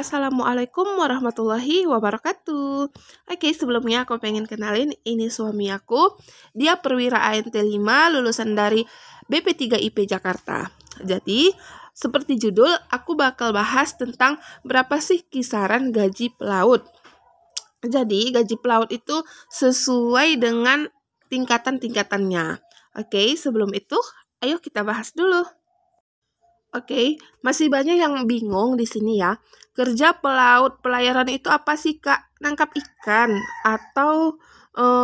Assalamualaikum warahmatullahi wabarakatuh. Oke, sebelumnya aku pengen kenalin, ini suami aku. Dia perwira ANT 5, lulusan dari BP3 IP Jakarta. Jadi, seperti judul, aku bakal bahas tentang berapa sih kisaran gaji pelaut. Jadi, gaji pelaut itu sesuai dengan tingkatan-tingkatannya. Oke, sebelum itu, ayo kita bahas dulu. Oke, masih banyak yang bingung di sini ya. Kerja pelaut pelayaran itu apa sih, Kak? Nangkap ikan atau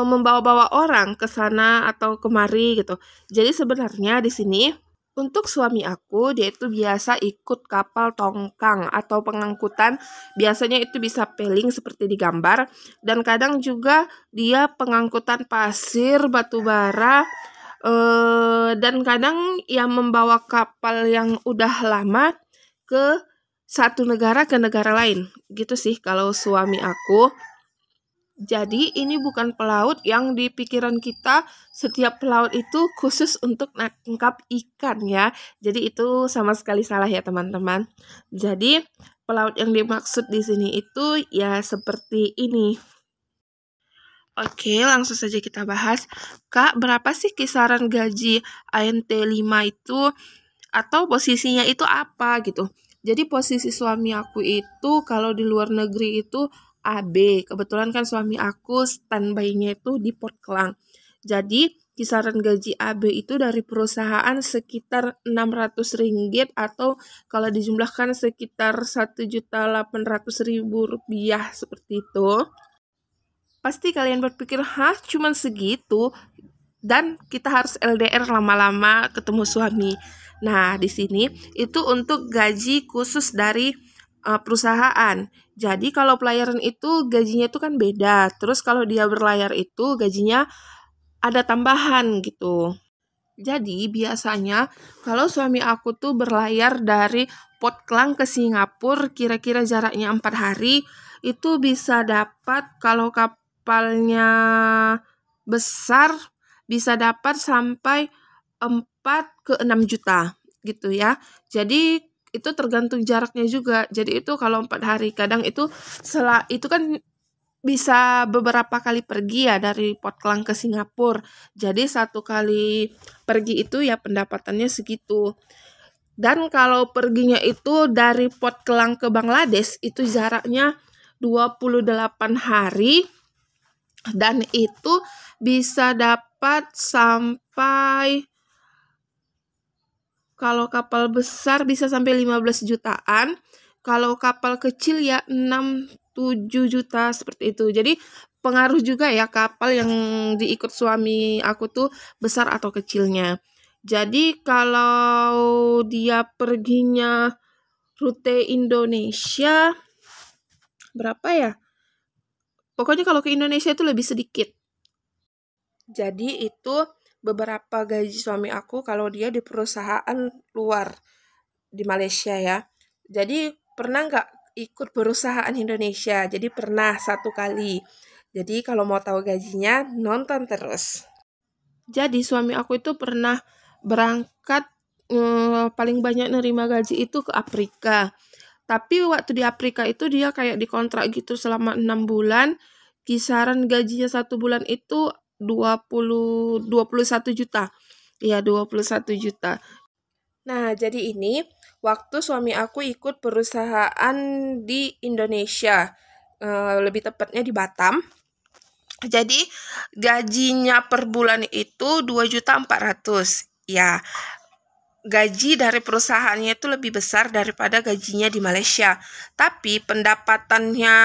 membawa-bawa orang ke sana atau kemari gitu. Jadi sebenarnya di sini untuk suami aku, dia itu biasa ikut kapal tongkang atau pengangkutan. Biasanya itu bisa peling seperti di gambar, dan kadang juga dia pengangkutan pasir, batu bara, dan kadang yang membawa kapal yang udah lama ke satu negara ke negara lain. Gitu sih kalau suami aku. Jadi ini bukan pelaut yang di pikiran kita setiap pelaut itu khusus untuk nangkap ikan ya. Jadi itu sama sekali salah ya teman-teman. Jadi pelaut yang dimaksud di sini itu ya seperti ini. Oke, langsung saja kita bahas. Kak, berapa sih kisaran gaji ANT 5 itu? Atau posisinya itu apa gitu? Jadi posisi suami aku itu kalau di luar negeri itu AB. Kebetulan kan suami aku standby-nya itu di Port Klang. Jadi kisaran gaji AB itu dari perusahaan sekitar 600 ringgit atau kalau dijumlahkan sekitar 1.800.000 rupiah seperti itu. Pasti kalian berpikir, hah, cuman segitu? Dan kita harus LDR lama-lama ketemu suami. Nah, di sini itu untuk gaji khusus dari perusahaan. Jadi kalau pelayaran itu gajinya itu kan beda. Terus kalau dia berlayar itu gajinya ada tambahan gitu. Jadi biasanya kalau suami aku tuh berlayar dari Port Klang ke Singapura, kira-kira jaraknya 4 hari, itu bisa dapat kalau kapalnya besar bisa dapat sampai 4 ke 6 juta gitu ya. Jadi itu tergantung jaraknya juga. Jadi itu kalau 4 hari, kadang itu itu kan bisa beberapa kali pergi ya dari Port Klang ke Singapura. Jadi satu kali pergi itu ya pendapatannya segitu. Dan kalau perginya itu dari Port Klang ke Bangladesh itu jaraknya 28 hari, dan itu bisa dapat sampai, kalau kapal besar bisa sampai 15 jutaan, kalau kapal kecil ya 6-7 juta seperti itu. Jadi pengaruh juga ya kapal yang diikut suami aku tuh besar atau kecilnya. Jadi kalau dia perginya rute Indonesia, berapa ya? Pokoknya kalau ke Indonesia itu lebih sedikit. Jadi itu beberapa gaji suami aku kalau dia di perusahaan luar di Malaysia ya. Jadi pernah nggak ikut perusahaan Indonesia? Jadi pernah 1 kali. Jadi kalau mau tahu gajinya, nonton terus. Jadi suami aku itu pernah berangkat paling banyak nerima gaji itu ke Afrika. Tapi waktu di Afrika itu dia kayak dikontrak gitu selama 6 bulan. Kisaran gajinya 1 bulan itu 21 juta. Ya, 21 juta. Nah, jadi ini waktu suami aku ikut perusahaan di Indonesia. Lebih tepatnya di Batam. Jadi gajinya per bulan itu 2.400.000. Ya, gaji dari perusahaannya itu lebih besar daripada gajinya di Malaysia. Tapi pendapatannya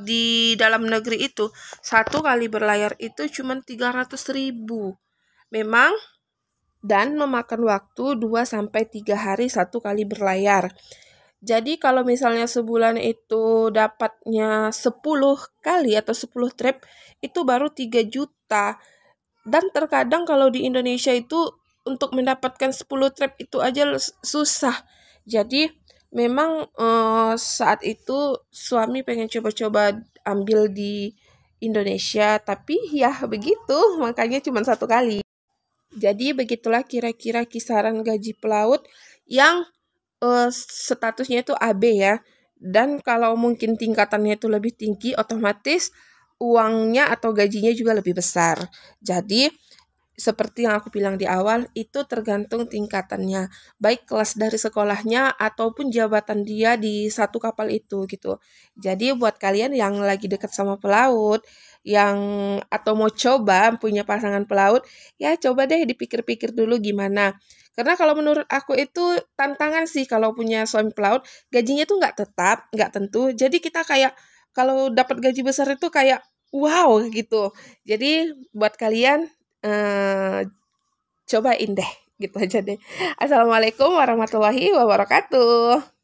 di dalam negeri itu 1 kali berlayar itu cuma 300.000. Memang, dan memakan waktu 2-3 hari 1 kali berlayar. Jadi kalau misalnya sebulan itu dapatnya 10 kali atau 10 trip, itu baru 3 juta. Dan terkadang kalau di Indonesia itu untuk mendapatkan 10 trip itu aja susah. Jadi memang saat itu suami pengen coba-coba ambil di Indonesia, tapi ya begitu, makanya cuma 1 kali. Jadi begitulah kira-kira kisaran gaji pelaut yang statusnya itu AB ya. Dan kalau mungkin tingkatannya itu lebih tinggi, otomatis uangnya atau gajinya juga lebih besar. Jadi seperti yang aku bilang di awal, itu tergantung tingkatannya, baik kelas dari sekolahnya ataupun jabatan dia di satu kapal itu gitu. Jadi buat kalian yang lagi dekat sama pelaut, yang atau mau coba punya pasangan pelaut, ya coba deh dipikir-pikir dulu gimana. Karena kalau menurut aku itu tantangan sih kalau punya suami pelaut, gajinya tuh nggak tetap, nggak tentu. Jadi kita kayak kalau dapat gaji besar itu kayak wow gitu. Jadi buat kalian cobain deh, gitu aja deh. Assalamualaikum warahmatullahi wabarakatuh.